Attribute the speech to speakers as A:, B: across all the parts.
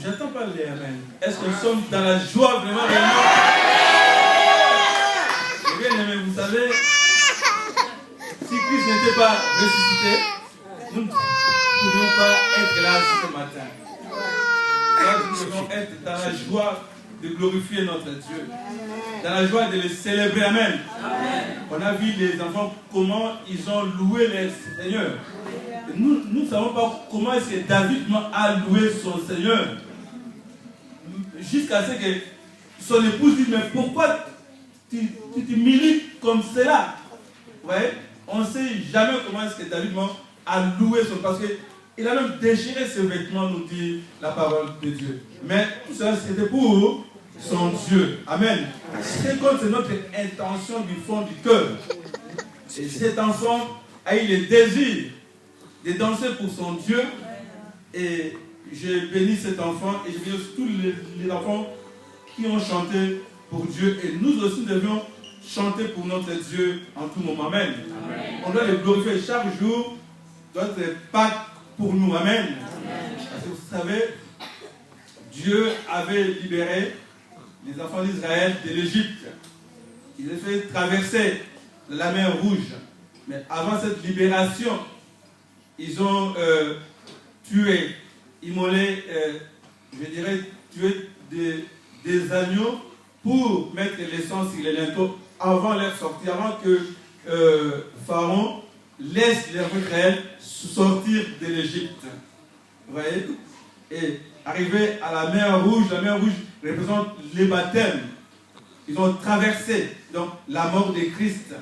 A: J'attends pas les amen. Est-ce que nous sommes dans la joie vraiment réellement? Bien aimé, vous savez, si Christ n'était pas ressuscité, nous ne pourrions pas être là ce matin. Nous devons être dans la joie de glorifier notre Dieu, dans la joie de le célébrer. Amen. On a vu les enfants comment ils ont loué le Seigneur. Et nous ne savons pas comment est-ce que David a loué son Seigneur. Jusqu'à ce que son épouse dit, mais pourquoi tu milites comme cela? Ouais, on ne sait jamais comment est-ce que David a loué son... Parce qu'il a même déchiré ses vêtements, nous dit la parole de Dieu. Mais tout ça, c'était pour son Dieu. Amen. C'est comme c'est notre intention du fond du cœur. Et cet enfant a eu le désir de danser pour son Dieu. Et je bénis cet enfant et je bénis tous les enfants qui ont chanté pour Dieu. Et nous aussi devions chanter pour notre Dieu en tout moment. Amen. Amen. On doit le glorifier chaque jour. Doit être Pâques pour nous. Amen. Amen. Parce que vous savez, Dieu avait libéré les enfants d'Israël de l'Égypte. Ils ont fait traverser la mer Rouge. Mais avant cette libération, ils ont tué, immolé, je dirais, tué des agneaux pour mettre les sangs sur les linteaux avant leur sortie, avant que Pharaon laisse les Israël sortir de l'Égypte. Vous voyez? Et arrivé à la mer Rouge représente les baptêmes. Ils ont traversé donc la mort de Christ.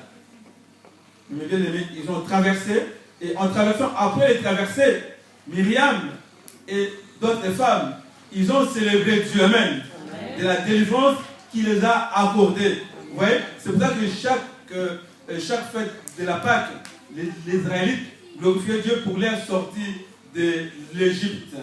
A: Mais bien aimé, ils ont traversé, et en traversant, après les traversées, Myriam et d'autres femmes, ils ont célébré Dieu. Amen. De la délivrance qu'il les a accordée. Vous voyez? C'est pour ça que chaque fête de la Pâque, les Israélites glorifiaient Dieu pour leur sortie de l'Égypte.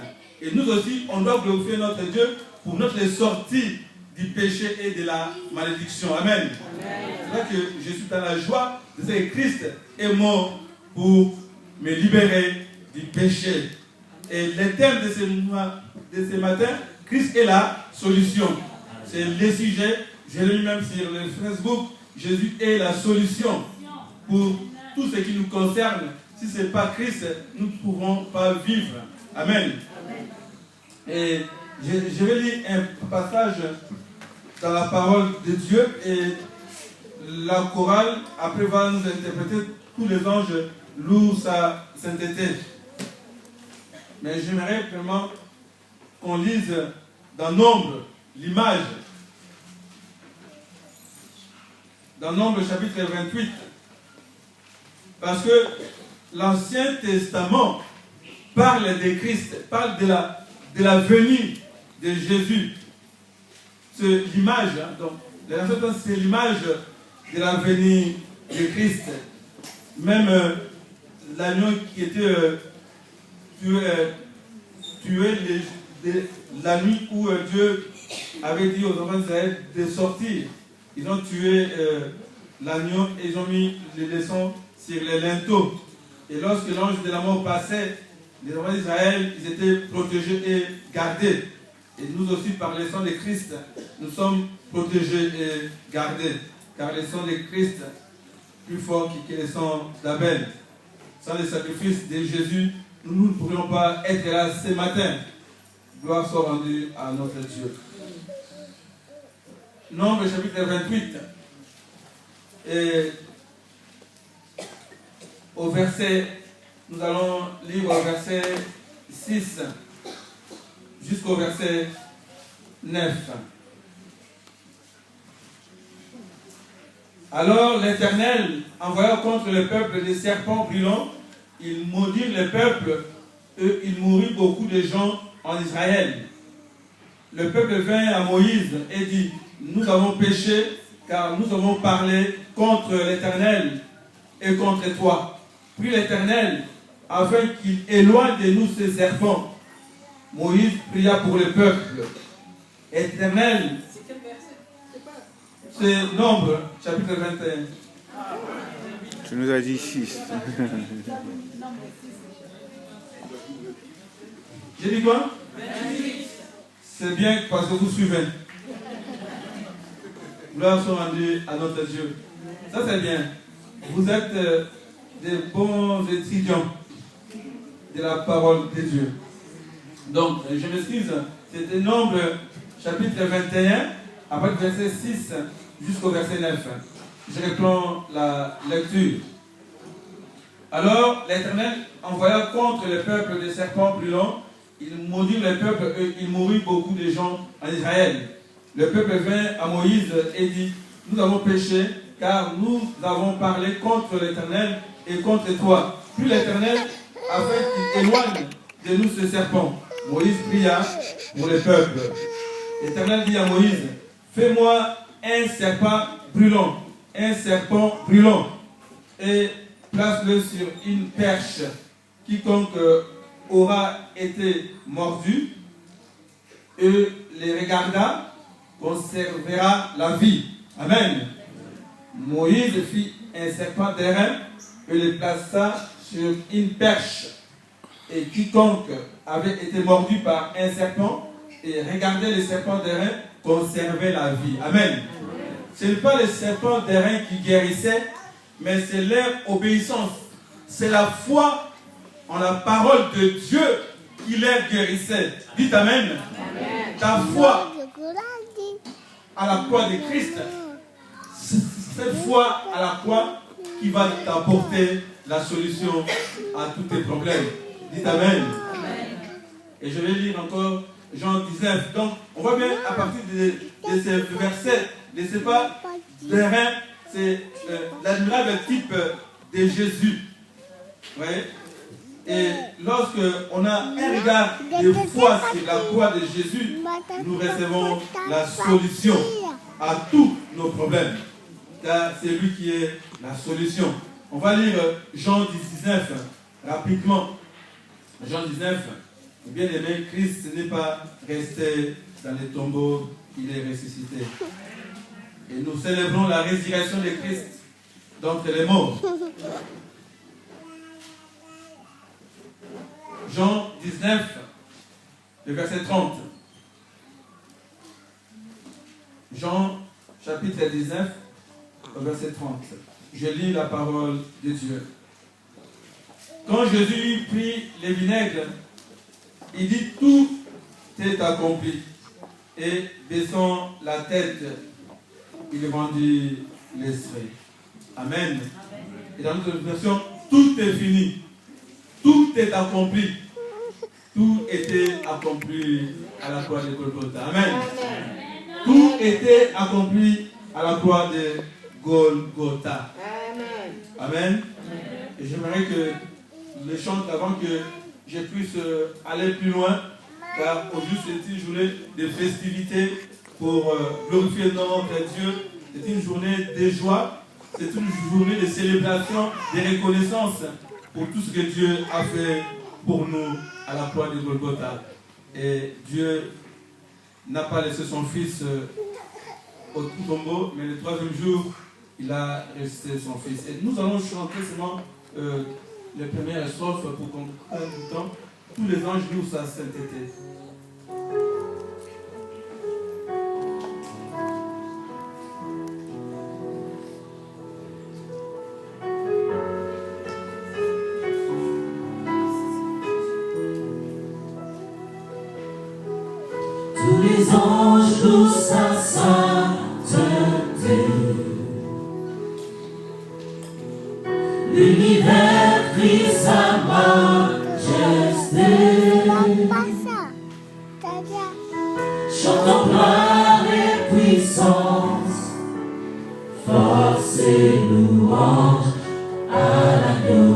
A: Et nous aussi, on doit glorifier notre Dieu pour notre sortie du péché et de la malédiction. Amen. C'est vrai que je suis dans la joie de ce que Christ est mort pour me libérer du péché. Et le thème de ce matin, Christ est la solution. C'est le sujet, je l'ai mis même sur le Facebook, Jésus est la solution pour tout ce qui nous concerne. Si ce n'est pas Christ, nous ne pourrons pas vivre. Amen. Et je vais lire un passage dans la parole de Dieu et la chorale, après, va nous interpréter tous les anges louent sa sainteté. Mais j'aimerais vraiment qu'on lise dans Nombre l'image. Dans Nombre chapitre 28. Parce que l'Ancien Testament parle de Christ, parle de la venue de Jésus. C'est l'image, hein, donc l'Ancien Testament, c'est l'image de la venue de Christ. Même l'agneau qui était tué la nuit où Dieu avait dit aux enfants d'Israël de sortir. Ils ont tué l'agneau et ils ont mis les sangs sur les linteaux. Et lorsque l'ange de la mort passait, les enfants d'Israël, ils étaient protégés et gardés. Et nous aussi, par le sang de Christ, nous sommes protégés et gardés. Car le sang de Christ, plus fort que le sang d'Abel. Sans le sacrifice de Jésus, nous ne pourrions pas être là ce matin. Gloire soit rendue à notre Dieu. Nombre chapitre 28. Et au verset, nous allons lire au verset 6 jusqu'au verset 9. Alors l'Éternel envoya contre le peuple des serpents brûlants, ils maudirent le peuple et il mourut beaucoup de gens en Israël. Le peuple vint à Moïse et dit, nous avons péché car nous avons parlé contre l'Éternel et contre toi. Puis l'Éternel, afin qu'il éloigne de nous ces serpents, Moïse pria pour le peuple. Éternel, c'est Nombre, chapitre 21.
B: Tu nous as dit 6.
A: J'ai dit quoi? 28. C'est bien parce que vous suivez. Gloire soit rendue à notre Dieu. Ça c'est bien. Vous êtes des bons étudiants de la parole de Dieu. Donc, je m'excuse, c'était Nombre chapitre 21, après le verset 6 jusqu'au verset 9. Je reprends la lecture. Alors, l'Éternel envoya contre le peuple des serpents brûlants. Il maudit le peuple et il mourut beaucoup de gens en Israël. Le peuple vint à Moïse et dit, nous avons péché, car nous avons parlé contre l'Éternel et contre toi. Puis l'Éternel a fait qu'il éloigne de nous ce serpent. Moïse pria pour le peuple. L'Éternel dit à Moïse, fais-moi un serpent brûlant, et place-le sur une perche. Quiconque aura été mordu et les regarda conservera la vie. Amen. Moïse fit un serpent d'airain et le plaça sur une perche. Et quiconque avait été mordu par un serpent et regardait le serpent d'airain conservait la vie. Amen. Ce n'est pas le serpent d'airain qui guérissait, mais c'est leur obéissance. C'est la foi en la parole de Dieu qui les guérissait. Dites Amen. Amen. Ta foi à la croix de Christ, cette foi à la croix qui va t'apporter la solution à tous tes problèmes. Dites Amen. Amen. Et je vais lire encore Jean 19. Donc, on voit bien à partir de ce verset, ne sais pas, d'airain, c'est l'admirable type de Jésus. Vous voyez? Et lorsque on a un regard de foi sur la croix de Jésus, nous recevons la solution à tous nos problèmes. Car c'est lui qui est la solution. On va lire Jean 19 rapidement. Jean 19, bien aimé, Christ n'est pas resté dans les tombeaux, il est ressuscité. Et nous célébrons la résurrection de Christ d'entre les morts. Jean 19, le verset 30. Jean chapitre 19, verset 30. Je lis la parole de Dieu. Quand Jésus prit les vinaigres, il dit, tout est accompli. Et baissant la tête, il rendit l'esprit. Amen. Et dans notre version, tout est fini. Tout est accompli. Tout était accompli à la croix de Golgotha. Amen. Tout était accompli à la croix de Golgotha. Amen. Et j'aimerais que le chante avant que je puisse aller plus loin, car aujourd'hui c'est une journée de festivité pour glorifier notre Dieu. C'est une journée de joie, c'est une journée de célébration, de reconnaissance pour tout ce que Dieu a fait pour nous à la croix de Golgotha. Et Dieu n'a pas laissé son fils au tombeau, mais le troisième jour, il a resté son fils. Et nous allons chanter seulement les premières strophes pour qu'on prenne du temps. Tous les anges louent sa sainteté.
C: Tous les anges louent sa sainteté. L'univers crie sa majesté. Chantons gloire et puissance, force et louange à l'agneau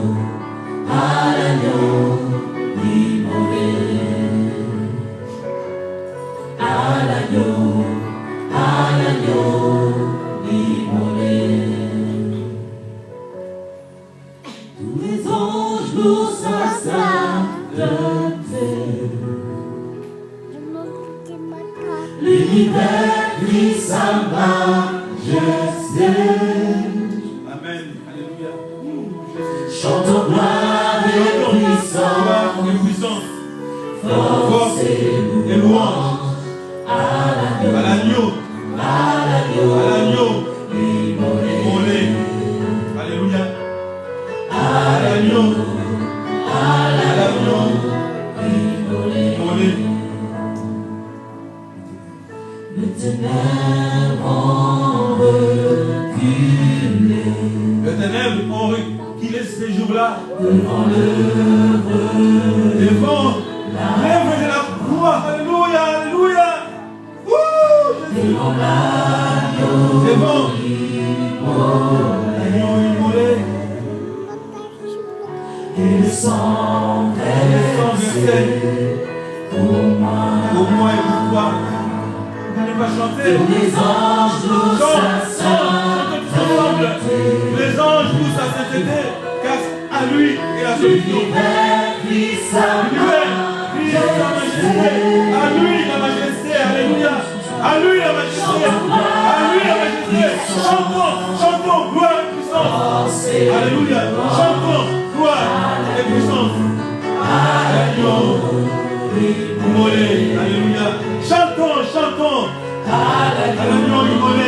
C: immolé. À l'agneau immolé. Tous les anges louent sa sainteté. L'univers crie sa majesté.
A: Amen. Alléluia.
C: Chantons gloire et puissance,
A: Gloire et puissance,
C: force et louange ont reculé.
A: Les ténèbres ont reculé ces jours-là.
C: Devant l'œuvre
A: de la croix. Alléluia, alléluia.
C: devant l'agneau
A: Devant immolé.
C: et le sang versé pour moi
A: et pour toi. Vous n'allez pas chanter.
C: les anges louent sa sainteté.
A: Les anges louent sa sainteté, car à lui est la solution.
C: L'univers crie sa majesté.
A: À lui la majesté, alléluia. À lui la majesté, à lui la majesté. Chantons, gloire et puissance. Alléluia. Chantons, gloire et puissance. Alléluia. Alléluia. Chantons. À l'agneau immolé.